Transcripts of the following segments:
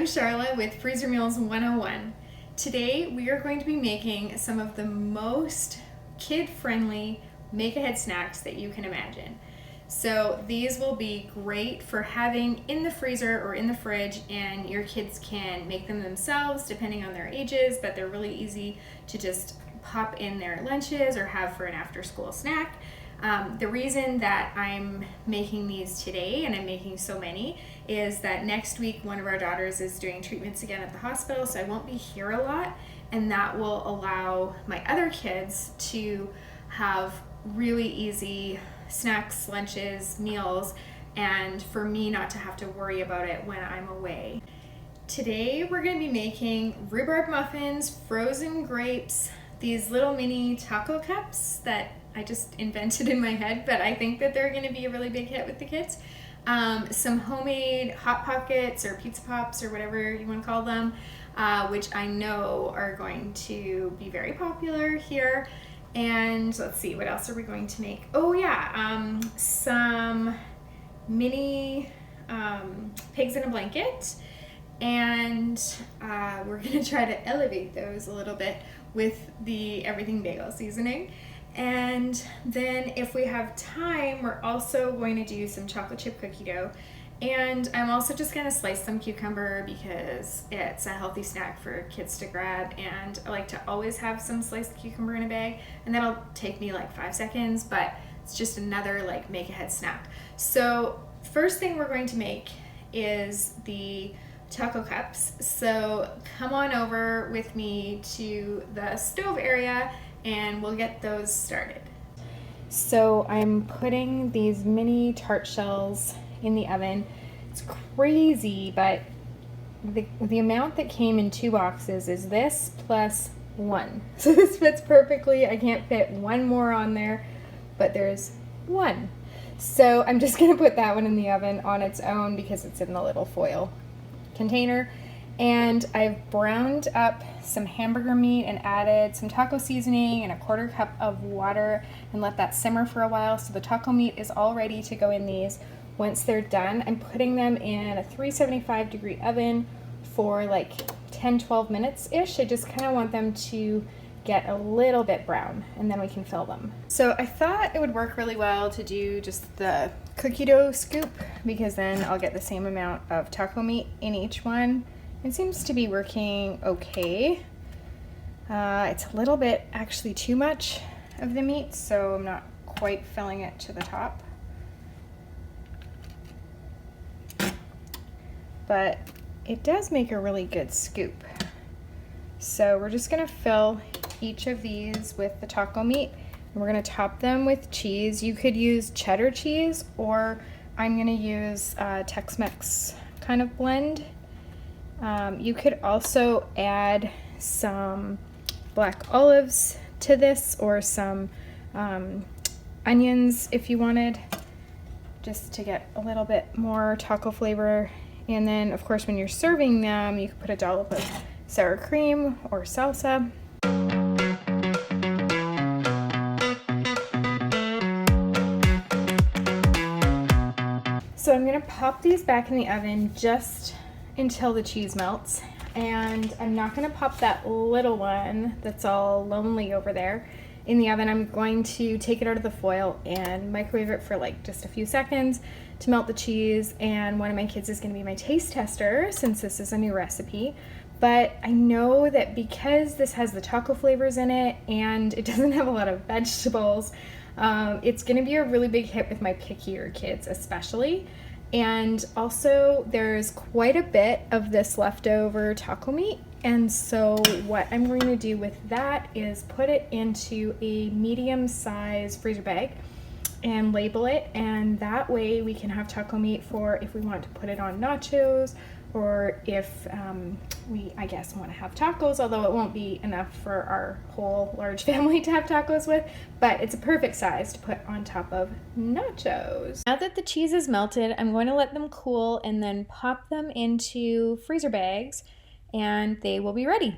Charla with Freezer Meals 101. Today we are going to be making some of the most kid-friendly make-ahead snacks that you can imagine. So these will be great for having in the freezer or in the fridge, and your kids can make them themselves depending on their ages, but they're really easy to just pop in their lunches or have for an after-school snack. The reason that I'm making these today, and I'm making so many, is that next week one of our daughters is doing treatments again at the hospital, so I won't be here a lot, and that will allow my other kids to have really easy snacks, lunches, meals, and for me not to have to worry about it when I'm away. Today we're going to be making rhubarb muffins, frozen grapes, these little mini taco cups that I just invented in my head, but I think that they're going to be a really big hit with the kids. Some homemade Hot Pockets or Pizza Pops or whatever you want to call them, which I know are going to be very popular here. And let's see, what else are we going to make? Oh yeah, some mini pigs in a blanket. And we're going to try to elevate those a little bit with the everything bagel seasoning. And then if we have time, we're also going to do some chocolate chip cookie dough. And I'm also just going to slice some cucumber because it's a healthy snack for kids to grab, and I like to always have some sliced cucumber in a bag, and that'll take me like 5 seconds, but it's just another like make ahead snack. So first thing we're going to make is the taco cups. So come on over with me to the stove area and we'll get those started. So I'm putting these mini tart shells in the oven. It's crazy, but the amount that came in 2 boxes is this plus 1. So this fits perfectly. I can't fit one more on there, but there's 1. So I'm just gonna put that one in the oven on its own because it's in the little foil container. And I've browned up some hamburger meat and added some taco seasoning and a 1/4 cup of water and let that simmer for a while. So the taco meat is all ready to go in these. Once they're done, I'm putting them in a 375 degree oven for like 10-12 minutes-ish. I just kind of want them to get a little bit brown, and then we can fill them. So I thought it would work really well to do just the cookie dough scoop, because then I'll get the same amount of taco meat in each one. It seems to be working okay. It's a little bit actually too much of the meat, so I'm not quite filling it to the top. But it does make a really good scoop. So we're just gonna fill each of these with the taco meat, and we're gonna top them with cheese. You could use cheddar cheese, or I'm gonna use Tex-Mex kind of blend. You could also add some black olives to this, or some onions if you wanted, just to get a little bit more taco flavor. And then of course when you're serving them, you can put a dollop of sour cream or salsa. So I'm gonna pop these back in the oven just until the cheese melts, and I'm not gonna pop that little one that's all lonely over there in the oven. I'm going to take it out of the foil and microwave it for like just a few seconds to melt the cheese, and one of my kids is gonna be my taste tester since this is a new recipe. But I know that because this has the taco flavors in it and it doesn't have a lot of vegetables, it's gonna be a really big hit with my pickier kids especially. And also there's quite a bit of this leftover taco meat, and so what I'm going to do with that is put it into a medium-sized freezer bag and label it, and that way we can have taco meat for if we want to put it on nachos, or if we, I guess, want to have tacos, although it won't be enough for our whole large family to have tacos with, but it's a perfect size to put on top of nachos. Now that the cheese is melted, I'm going to let them cool and then pop them into freezer bags, and they will be ready.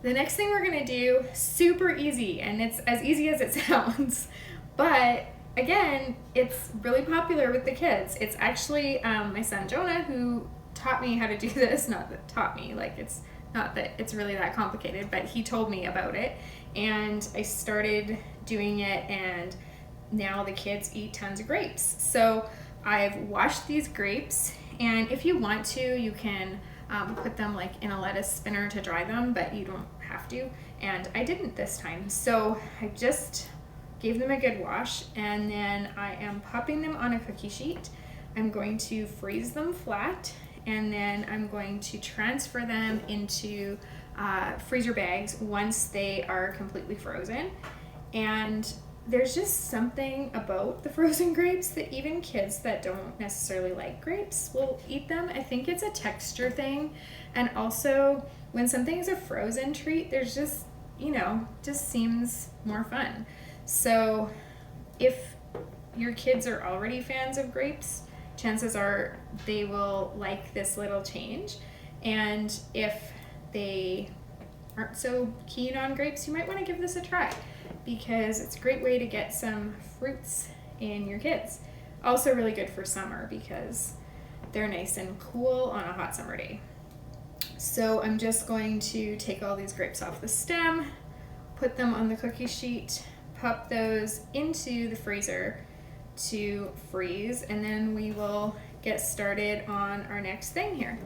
The next thing we're going to do, super easy, and it's as easy as it sounds, but again, it's really popular with the kids. It's actually my son Jonah who taught me how to do this. Not that taught me, like it's not that it's really that complicated, but he told me about it, and I started doing it, and now the kids eat tons of grapes. So I've washed these grapes, and if you want to, you can put them like in a lettuce spinner to dry them, but you don't have to, and I didn't this time. So I just gave them a good wash, and then I am popping them on a cookie sheet. I'm going to freeze them flat, and then I'm going to transfer them into freezer bags once they are completely frozen. And there's just something about the frozen grapes that even kids that don't necessarily like grapes will eat them. I think it's a texture thing, and also when something is a frozen treat, there's just, you know, just seems more fun. So if your kids are already fans of grapes, chances are they will like this little change. And if they aren't so keen on grapes, you might want to give this a try, because it's a great way to get some fruits in your kids. Also really good for summer because they're nice and cool on a hot summer day. So I'm just going to take all these grapes off the stem, put them on the cookie sheet, pop those into the freezer to freeze, and then we will get started on our next thing here.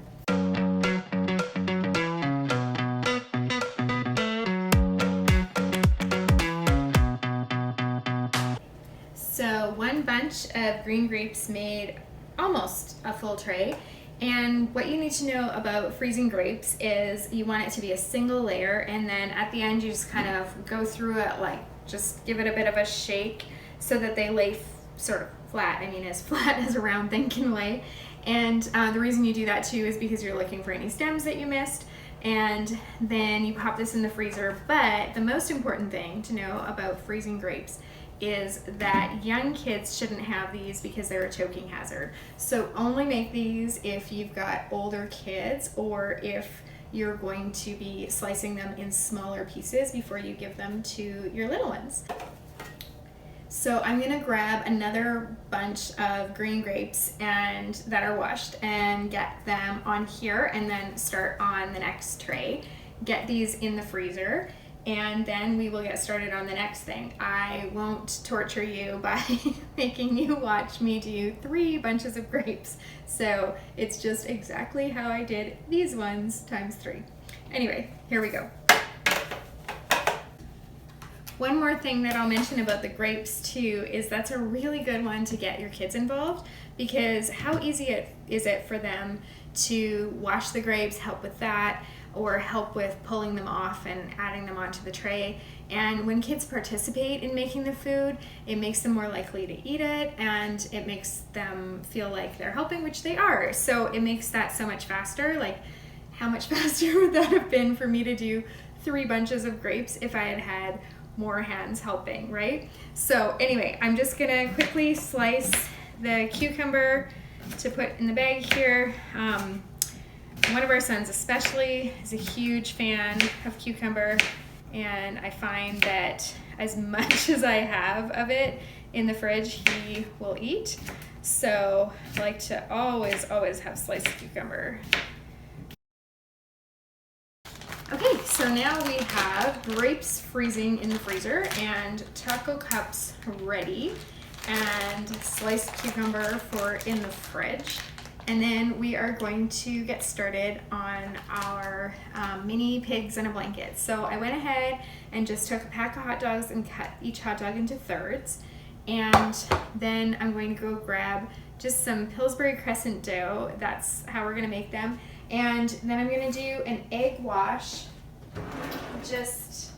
So one bunch of green grapes made almost a full tray. And what you need to know about freezing grapes is you want it to be a single layer, and then at the end you just kind of go through it, like just give it a bit of a shake so that they lay sort of flat. I mean, as flat as a round thing can lay. And the reason you do that too is because you're looking for any stems that you missed. And then you pop this in the freezer. But the most important thing to know about freezing grapes is that young kids shouldn't have these because they're a choking hazard. So only make these if you've got older kids, or if you're going to be slicing them in smaller pieces before you give them to your little ones. So I'm gonna grab another bunch of green grapes and that are washed and get them on here, and then start on the next tray. Get these in the freezer, and then we will get started on the next thing. I won't torture you by making you watch me do 3 bunches of grapes. So it's just exactly how I did these ones times 3. Anyway, here we go. One more thing that I'll mention about the grapes too is that's a really good one to get your kids involved, because how easy is it for them to wash the grapes, help with that, or help with pulling them off and adding them onto the tray. And when kids participate in making the food, it makes them more likely to eat it, and it makes them feel like they're helping, which they are. So it makes that so much faster. Like, how much faster would that have been for me to do 3 bunches of grapes if I had had more hands helping, right? So anyway, I'm just gonna quickly slice the cucumber to put in the bag here. One of our sons especially is a huge fan of cucumber, and I find that as much as I have of it in the fridge, he will eat. So I like to always have sliced cucumber. Okay, so now we have grapes freezing in the freezer and taco cups ready, and sliced cucumber for in the fridge. And then we are going to get started on our mini pigs in a blanket. So I went ahead and just took a pack of hot dogs and cut each hot dog into thirds. And then I'm going to go grab just some Pillsbury crescent dough. That's how we're gonna make them. And then I'm gonna do an egg wash just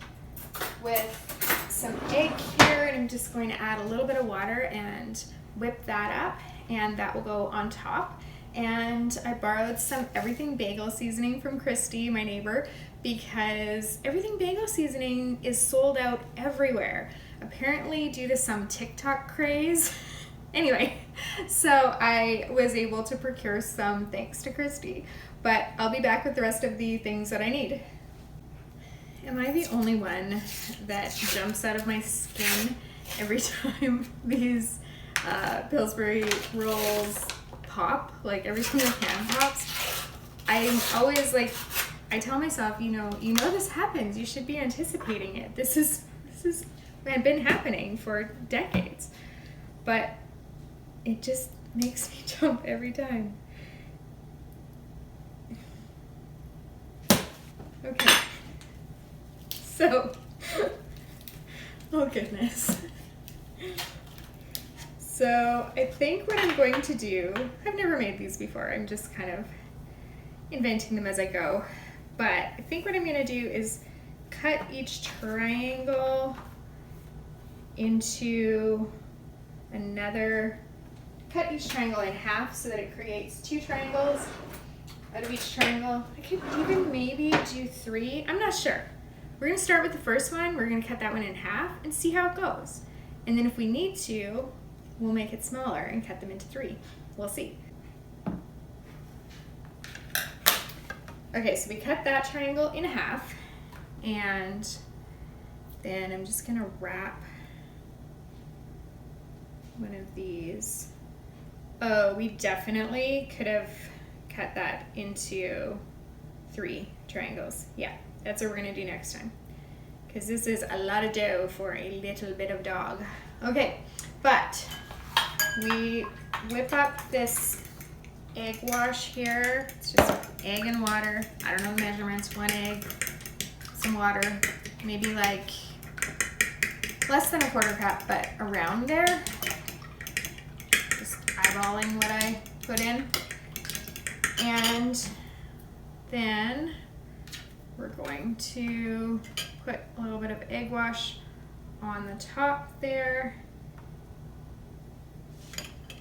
with some egg here, and I'm just going to add a little bit of water and whip that up, and that will go on top. And I borrowed some Everything Bagel seasoning from Christy, my neighbor, because Everything Bagel seasoning is sold out everywhere, apparently due to some TikTok craze. Anyway, so I was able to procure some thanks to Christy, but I'll be back with the rest of the things that I need. Am I the only one that jumps out of my skin every time these Pillsbury rolls pop? Like every time the can pops, I'm always like, I tell myself, you know this happens. You should be anticipating it. This is been happening for decades, but it just makes me jump every time. Okay, so, oh goodness. So I think what I'm going to do, I've never made these before, I'm just kind of inventing them as I go, but I think what I'm going to do is cut each triangle into cut each triangle in half so that it creates 2 triangles out of each triangle. I could even maybe do 3, I'm not sure. We're going to start with the first one, we're going to cut that one in half and see how it goes. And then if we need to, we'll make it smaller and cut them into 3. We'll see. Okay, so we cut that triangle in half, and then I'm just gonna wrap one of these. Oh, we definitely could have cut that into 3 triangles. Yeah, that's what we're gonna do next time, because this is a lot of dough for a little bit of dog. Okay, but we whip up this egg wash here. It's just egg and water. I don't know the measurements. 1 egg, some water, maybe like less than a 1/4 cup, but around there. Just eyeballing what I put in. And then we're going to put a little bit of egg wash on the top there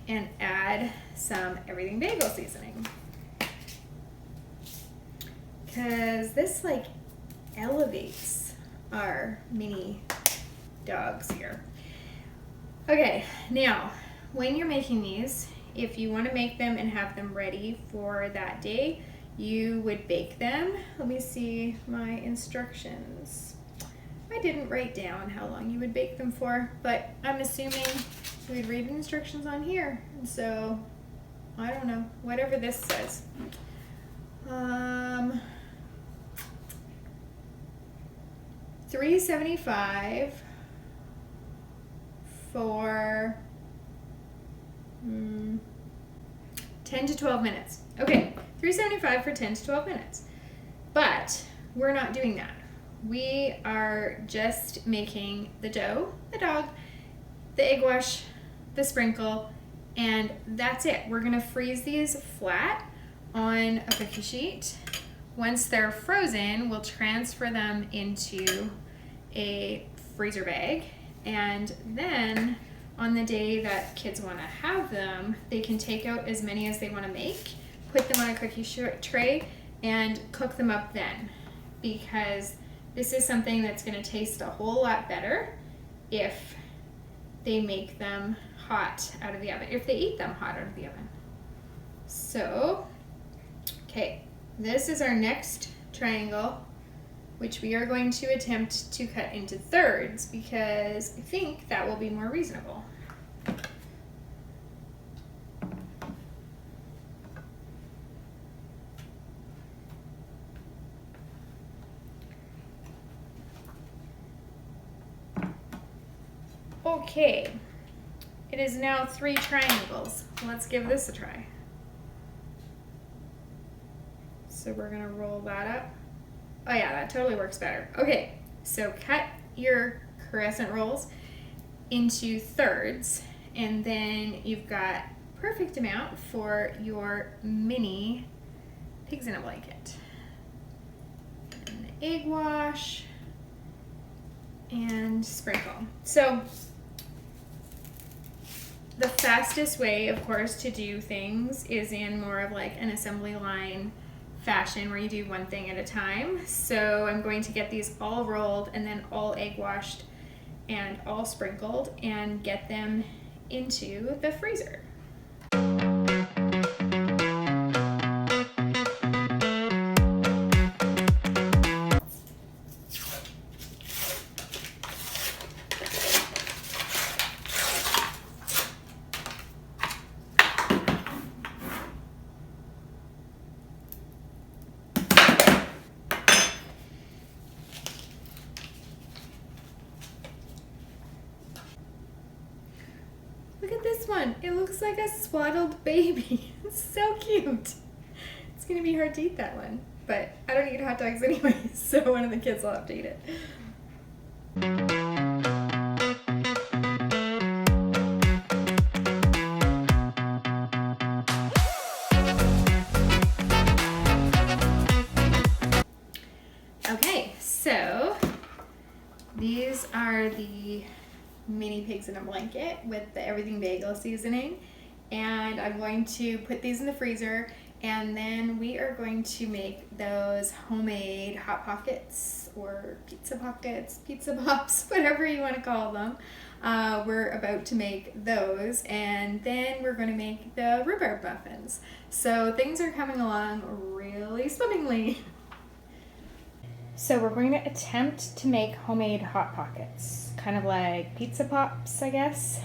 and add some everything bagel seasoning, because this like elevates our mini dogs here. Okay, now when you're making these, if you want to make them and have them ready for that day, you would bake them. Let me see my instructions. I didn't write down how long you would bake them for, but I'm assuming you would read the instructions on here. And so, I don't know, whatever this says. 375 for 10 to 12 minutes. Okay, 375 for 10 to 12 minutes. But we're not doing that. We are just making the dough, the dog, the egg wash, the sprinkle, and that's it. We're gonna freeze these flat on a cookie sheet. Once they're frozen, we'll transfer them into a freezer bag, and then on the day that kids want to have them, they can take out as many as they want to make, put them on a cookie tray, and cook them up then, because this is something that's going to taste a whole lot better if they make them hot out of the oven, if they eat them hot out of the oven. So, okay, this is our next triangle, which we are going to attempt to cut into thirds, because I think that will be more reasonable. Okay, it is now 3 triangles. Let's give this a try. So we're gonna roll that up. Oh yeah, that totally works better. Okay, so cut your crescent rolls into thirds, and then you've got perfect amount for your mini pigs in a blanket. And the egg wash and sprinkle. So the fastest way, of course, to do things is in more of like an assembly line fashion where you do one thing at a time. So I'm going to get these all rolled and then all egg washed and all sprinkled and get them into the freezer. It looks like a swaddled baby. It's so cute. It's gonna be hard to eat that one, but I don't eat hot dogs anyway, so one of the kids will have to eat it. Okay, so these are the mini pigs in a blanket with the everything bagel seasoning, and I'm going to put these in the freezer, and then we are going to make those homemade hot pockets or pizza pockets, pizza pops, whatever you want to call them. We're about to make those, and then we're going to make the rhubarb muffins. So things are coming along really swimmingly. So we're going to attempt to make homemade hot pockets, kind of like pizza pops, I guess,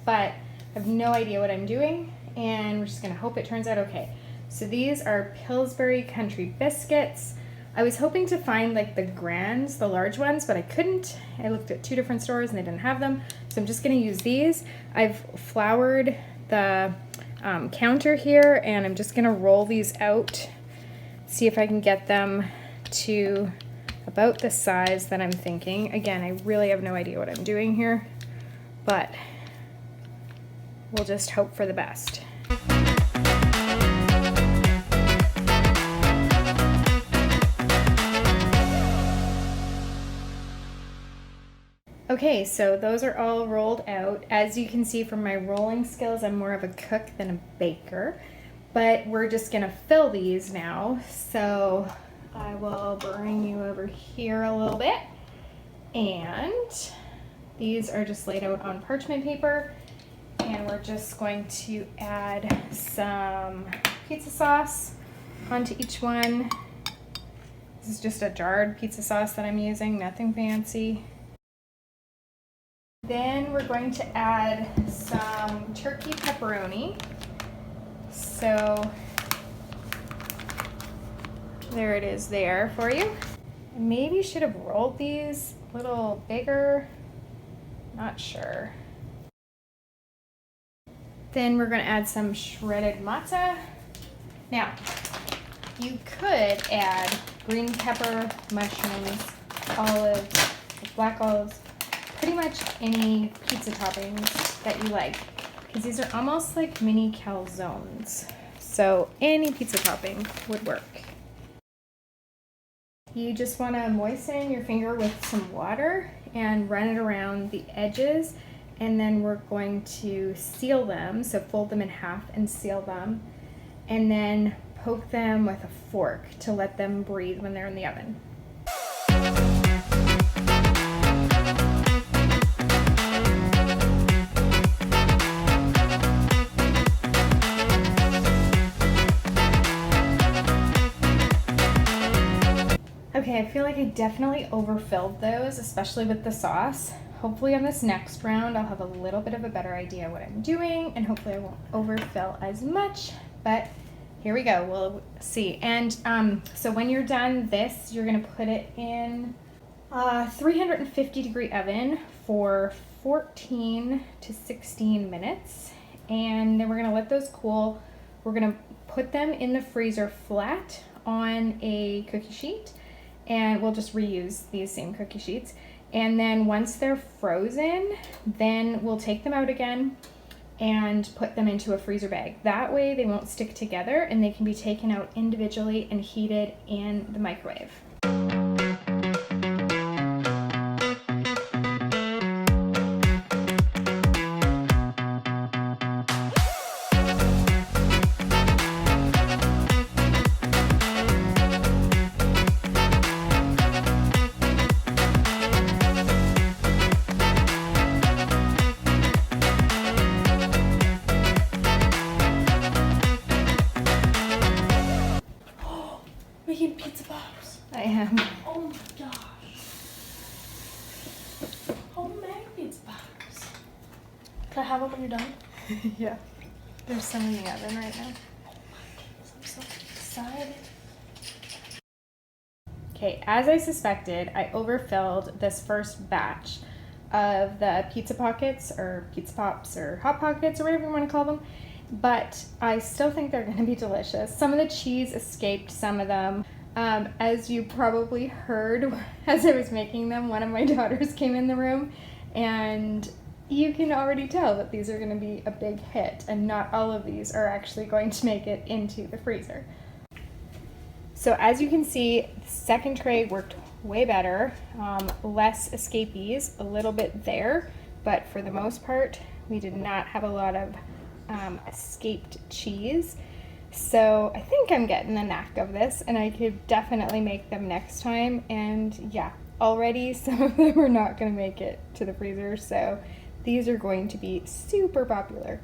but I have no idea what I'm doing, and we're just gonna hope it turns out okay. So these are Pillsbury Country biscuits. I was hoping to find like the grands, the large ones, but I couldn't. I looked at 2 different stores and they didn't have them, so I'm just gonna use these. I've floured the counter here, and I'm just gonna roll these out, see if I can get them to about the size that I'm thinking. Again, I really have no idea what I'm doing here, but we'll just hope for the best. Okay, so those are all rolled out. As you can see from my rolling skills, I'm more of a cook than a baker, but we're just gonna fill these now. So I will bring you over here a little bit, and these are just laid out on parchment paper, and we're just going to add some pizza sauce onto each one. This is just a jarred pizza sauce that I'm using, nothing fancy. Then we're going to add some turkey pepperoni. So there it is there for you. I maybe should have rolled these a little bigger, not sure. Then we're gonna add some shredded matzah. Now, you could add green pepper, mushrooms, olives, black olives, pretty much any pizza toppings that you like, because these are almost like mini calzones. So any pizza topping would work. You just want to moisten your finger with some water and run it around the edges, and then we're going to seal them, so fold them in half and seal them, and then poke them with a fork to let them breathe when they're in the oven. Okay, I feel like I definitely overfilled those, especially with the sauce. Hopefully on this next round, I'll have a little bit of a better idea what I'm doing, and hopefully I won't overfill as much, but here we go, we'll see. And so when you're done this, you're gonna put it in a 350 degree oven for 14 to 16 minutes, and then we're gonna let those cool. We're gonna put them in the freezer flat on a cookie sheet, and we'll just reuse these same cookie sheets. And then once they're frozen, then we'll take them out again and put them into a freezer bag. That way they won't stick together, and they can be taken out individually and heated in the microwave. Making pizza pops. I am. Oh my gosh. Homemade pizza pops. Can I have them when you're done? Yeah. There's some in the oven right now. Oh my goodness, I'm so excited. Okay, as I suspected, I overfilled this first batch. of the pizza pockets or pizza pops or hot pockets or whatever you want to call them, but I still think they're going to be delicious. Some of the cheese escaped some of them. As you probably heard as I was making them, one of my daughters came in the room, and you can already tell that these are going to be a big hit, and not all of these are actually going to make it into the freezer. So as you can see, the second tray worked way better. Less escapees, a little bit there, but for the most part, we did not have a lot of escaped cheese. So I think I'm getting the knack of this, and I could definitely make them next time. And yeah, already some of them are not going to make it to the freezer, so these are going to be super popular.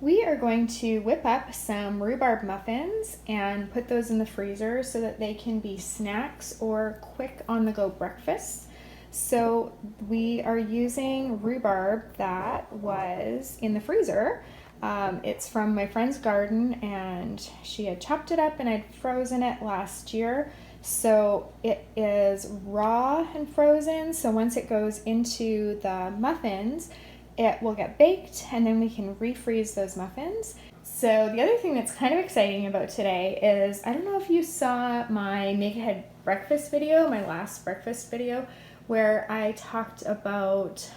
We are going to whip up some rhubarb muffins and put those in the freezer so that they can be snacks or quick on-the-go breakfasts. So we are using rhubarb that was in the freezer. It's from my friend's garden, and she had chopped it up and I'd frozen it last year. So it is raw and frozen, so once it goes into the muffins, it will get baked, and then we can refreeze those muffins. So the other thing that's kind of exciting about today is, I don't know if you saw my Make Ahead breakfast video, my last breakfast video, where I talked about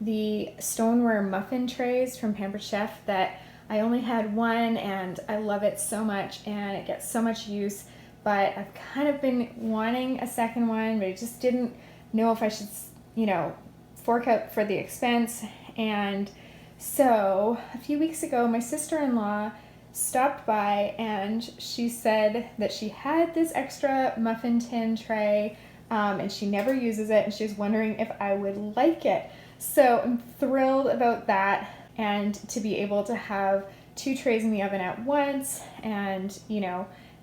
the stoneware muffin trays from Pampered Chef, that I only had one and I love it so much and it gets so much use, but I've kind of been wanting a second one, but I just didn't know if I should, fork out for the expense. And so a few weeks ago, my sister-in-law stopped by and she said that she had this extra muffin tin tray and she never uses it, and she was wondering if I would like it. So I'm thrilled about that, and to be able to have 2 trays in the oven at once, and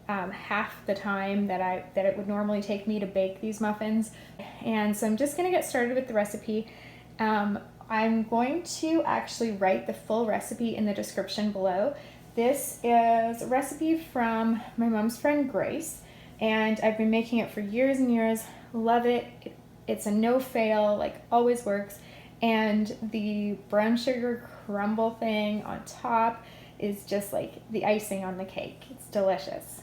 half the time that it would normally take me to bake these muffins. And so I'm just going to get started with the recipe. I'm going to actually write the full recipe in the description below. This is a recipe from my mom's friend Grace, and I've been making it for years and years. Love it. It's a no-fail, always works. And the brown sugar crumble thing on top is just like the icing on the cake. It's delicious.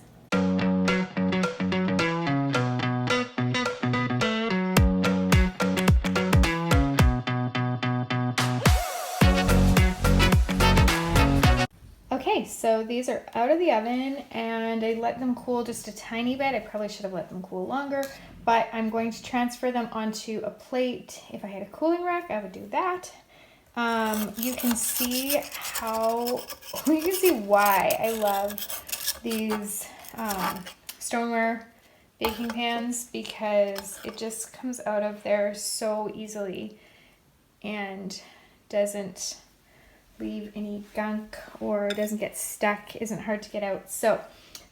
Okay, so these are out of the oven, and I let them cool just a tiny bit. I probably should have let them cool longer, but I'm going to transfer them onto a plate. If I had a cooling rack, I would do that. You can see why I love these stoneware baking pans, because it just comes out of there so easily and doesn't leave any gunk, or doesn't get stuck, isn't hard to get out. So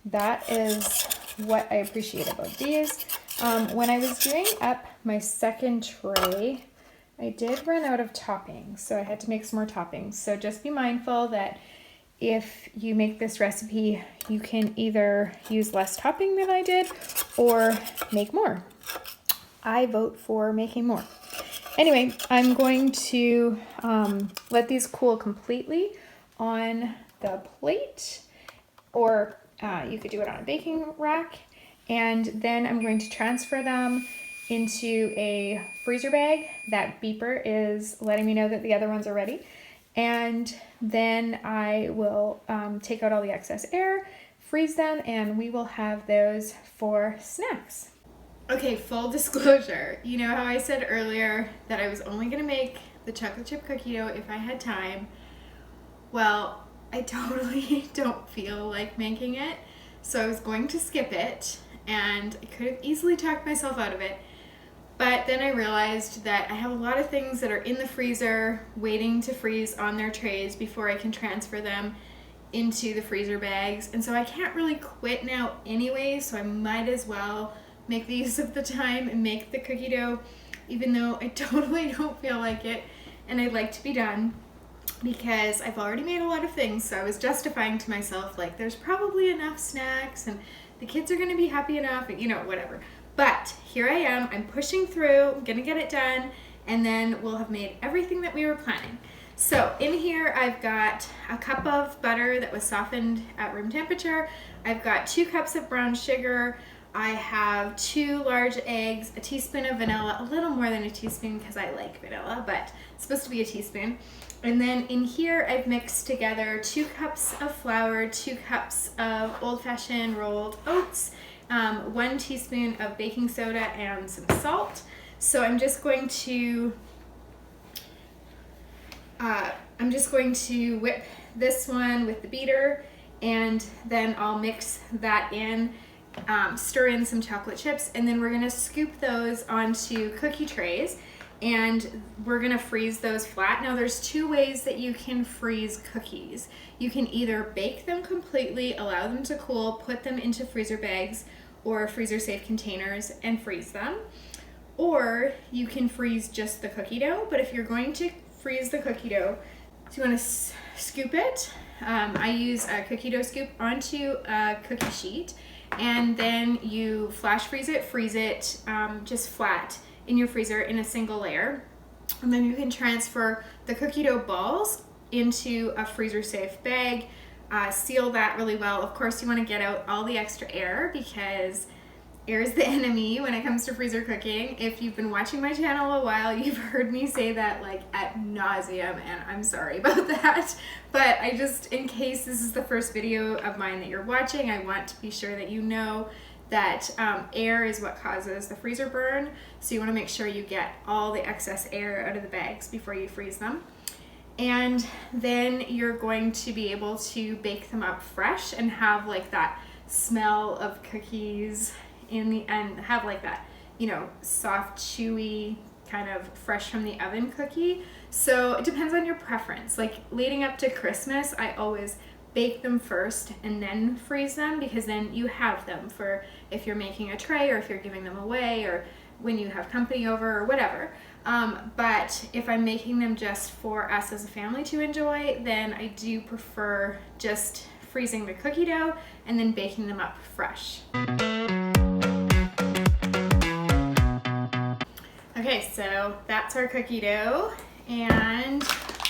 that is what I appreciate about these. When I was doing up my second tray, I did run out of toppings, so I had to make some more toppings. So just be mindful that if you make this recipe, you can either use less topping than I did or make more. I vote for making more. Anyway, I'm going to let these cool completely on the plate, or you could do it on a baking rack, and then I'm going to transfer them into a freezer bag. That beeper is letting me know that the other ones are ready, and then I will take out all the excess air, freeze them, and we will have those for snacks. Okay, full disclosure, you know how I said earlier that I was only going to make the chocolate chip cookie dough if I had time? Well, I totally don't feel like making it, so I was going to skip it, and I could have easily talked myself out of it, but then I realized that I have a lot of things that are in the freezer waiting to freeze on their trays before I can transfer them into the freezer bags, and so I can't really quit now anyway, so I might as well make the use of the time and make the cookie dough, even though I totally don't feel like it and I'd like to be done, because I've already made a lot of things. So I was justifying to myself, there's probably enough snacks and the kids are going to be happy enough, and whatever. But here I am, I'm pushing through, I'm gonna get it done, and then we'll have made everything that we were planning. So in here I've got a cup of butter that was softened at room temperature. I've got 2 cups of brown sugar. I have 2 large eggs, a teaspoon of vanilla, a little more than a teaspoon because I like vanilla, but it's supposed to be a teaspoon. And then in here I've mixed together 2 cups of flour, 2 cups of old-fashioned rolled oats, 1 teaspoon of baking soda, and some salt. So I'm just going to whip this one with the beater, and then I'll mix that in, stir in some chocolate chips, and then we're gonna scoop those onto cookie trays, and we're gonna freeze those flat. Now there's 2 ways that you can freeze cookies. You can either bake them completely, allow them to cool, put them into freezer bags or freezer safe containers and freeze them. Or you can freeze just the cookie dough, but if you're going to freeze the cookie dough, so you wanna scoop it. I use a cookie dough scoop onto a cookie sheet, and then you flash freeze it just flat in your freezer in a single layer. And then you can transfer the cookie dough balls into a freezer safe bag, seal that really well. Of course, you want to get out all the extra air because air is the enemy when it comes to freezer cooking. If you've been watching my channel a while, you've heard me say that like ad nauseum, and I'm sorry about that. But I just, in case this is the first video of mine that you're watching, I want to be sure that you know that air is what causes the freezer burn. So you want to make sure you get all the excess air out of the bags before you freeze them. And then you're going to be able to bake them up fresh and have like that smell of cookies in the end, have like that, you know, soft, chewy, kind of fresh from the oven cookie. So it depends on your preference. Like leading up to Christmas, I always bake them first and then freeze them, because then you have them for if you're making a tray or if you're giving them away or when you have company over or whatever. But if I'm making them just for us as a family to enjoy, then I do prefer just freezing the cookie dough and then baking them up fresh. Okay, so that's our cookie dough, and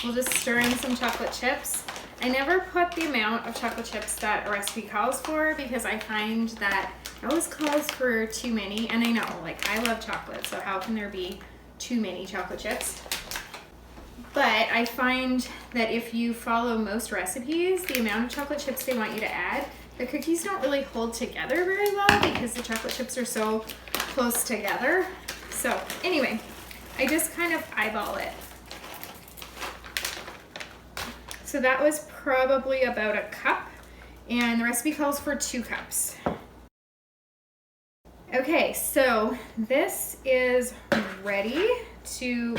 we'll just stir in some chocolate chips. I never put the amount of chocolate chips that a recipe calls for because I find that it always calls for too many, and I know, like, I love chocolate, so how can there be too many chocolate chips? But I find that if you follow most recipes, the amount of chocolate chips they want you to add, the cookies don't really hold together very well because the chocolate chips are so close together. So anyway, I just kind of eyeball it. So that was probably about a cup, and the recipe calls for 2 cups. Okay, so this is ready to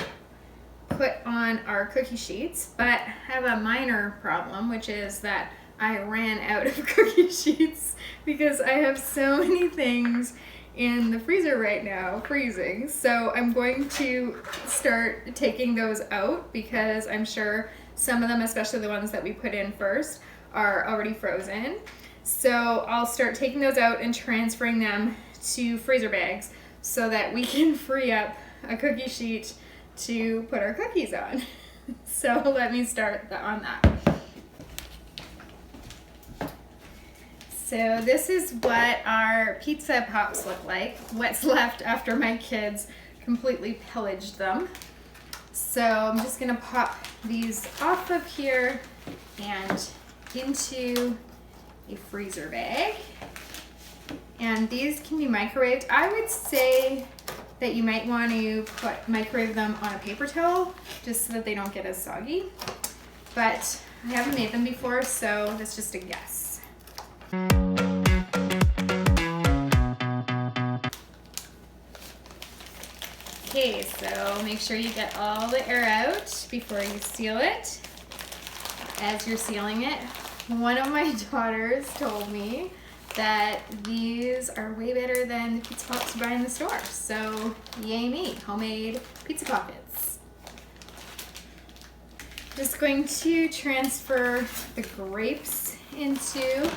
put on our cookie sheets, but I have a minor problem, which is that I ran out of cookie sheets because I have so many things in the freezer right now, freezing. So I'm going to start taking those out because I'm sure some of them, especially the ones that we put in first, are already frozen. So I'll start taking those out and transferring them to freezer bags so that we can free up a cookie sheet to put our cookies on. So let me start on that. So this is what our pizza pops look like, what's left after my kids completely pillaged them. So I'm just gonna pop these off of here and into a freezer bag. And these can be microwaved. I would say that you might want to microwave them on a paper towel just so that they don't get as soggy. But I haven't made them before, so that's just a guess. Okay, so make sure you get all the air out before you seal it. As you're sealing it, one of my daughters told me that these are way better than the pizza pops you buy in the store. So yay me, homemade pizza pockets. Just going to transfer the grapes into the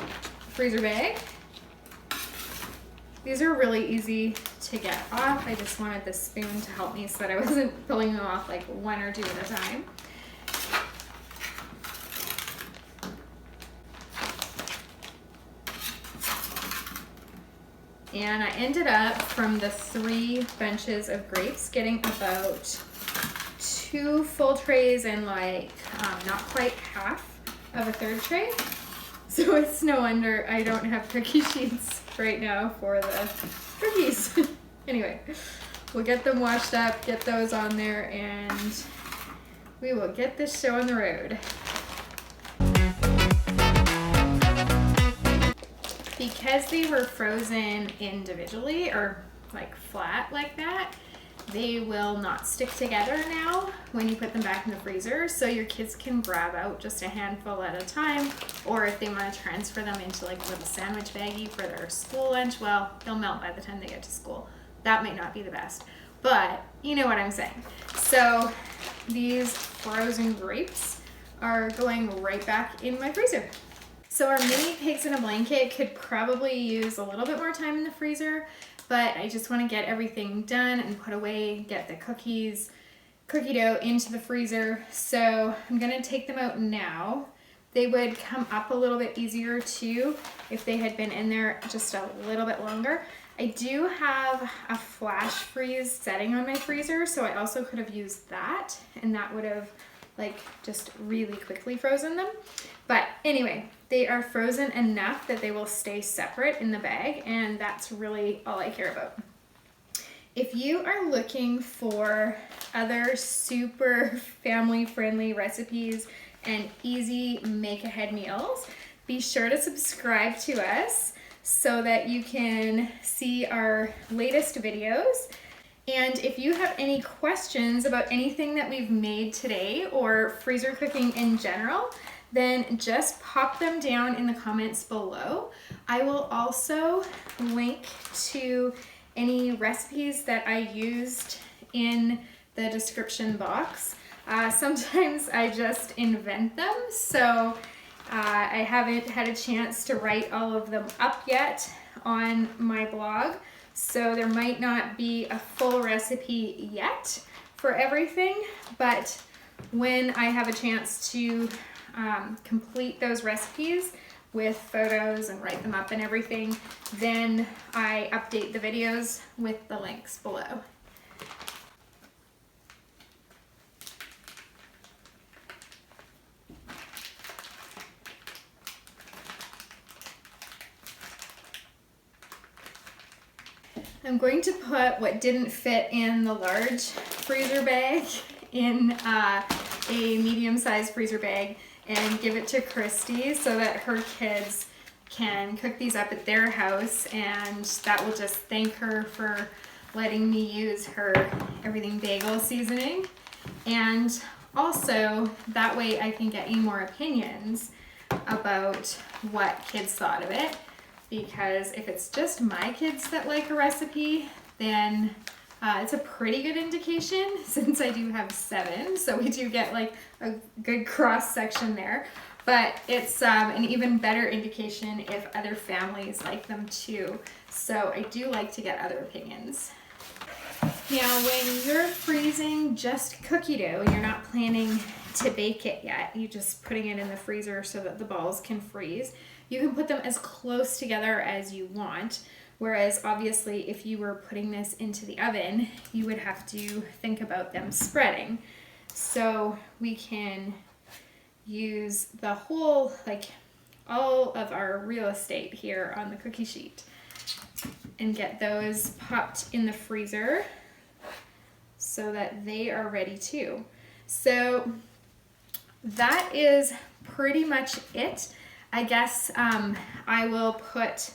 freezer bag. These are really easy to get off. I just wanted the spoon to help me so that I wasn't pulling them off like one or two at a time. And I ended up, from the 3 bunches of grapes, getting about 2 full trays and like not quite half of a 3rd tray. So it's no wonder I don't have cookie sheets right now for the cookies. Anyway, we'll get them washed up, get those on there, and we will get this show on the road. Because they were frozen individually or like flat like that, they will not stick together now when you put them back in the freezer. So your kids can grab out just a handful at a time, or if they want to transfer them into like a little sandwich baggie for their school lunch, well, they'll melt by the time they get to school. That might not be the best, but you know what I'm saying. So these frozen grapes are going right back in my freezer. So our mini pigs in a blanket could probably use a little bit more time in the freezer, but I just want to get everything done and put away, get the cookie dough into the freezer. So I'm going to take them out now. They would come up a little bit easier too if they had been in there just a little bit longer. I do have a flash freeze setting on my freezer, so I also could have used that, and that would have like just really quickly frozen them. But anyway, they are frozen enough that they will stay separate in the bag, and that's really all I care about. If you are looking for other super family-friendly recipes and easy make-ahead meals, be sure to subscribe to us so that you can see our latest videos. And if you have any questions about anything that we've made today or freezer cooking in general, then just pop them down in the comments below. I will also link to any recipes that I used in the description box. Sometimes I just invent them, so I haven't had a chance to write all of them up yet on my blog, so there might not be a full recipe yet for everything, but when I have a chance to complete those recipes with photos and write them up and everything, then I update the videos with the links below. I'm going to put what didn't fit in the large freezer bag in a medium-sized freezer bag and give it to Christy so that her kids can cook these up at their house, and that will just thank her for letting me use her everything bagel seasoning. And also that way I can get you more opinions about what kids thought of it, because if it's just my kids that like a recipe, then it's a pretty good indication, since I do have 7, so we do get like a good cross section there. But it's an even better indication if other families like them too. So I do like to get other opinions. Now, when you're freezing just cookie dough, you're not planning to bake it yet, you're just putting it in the freezer so that the balls can freeze. You can put them as close together as you want. Whereas obviously if you were putting this into the oven, you would have to think about them spreading. So we can use the whole, like all of our real estate here on the cookie sheet and get those popped in the freezer so that they are ready too. So that is pretty much it. I guess I will put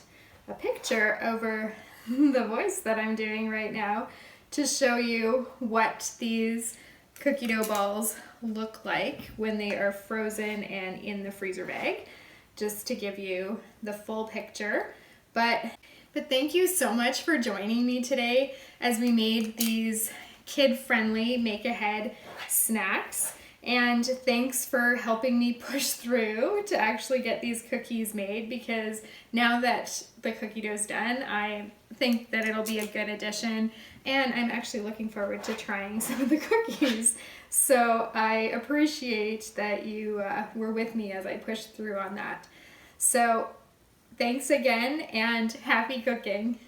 a picture over the voice that I'm doing right now to show you what these cookie dough balls look like when they are frozen and in the freezer bag, just to give you the full picture. But thank you so much for joining me today as we made these kid-friendly make-ahead snacks. And thanks for helping me push through to actually get these cookies made, because now that the cookie dough's done, I think that it'll be a good addition, and I'm actually looking forward to trying some of the cookies. So I appreciate that you were with me as I pushed through on that. So thanks again, and happy cooking.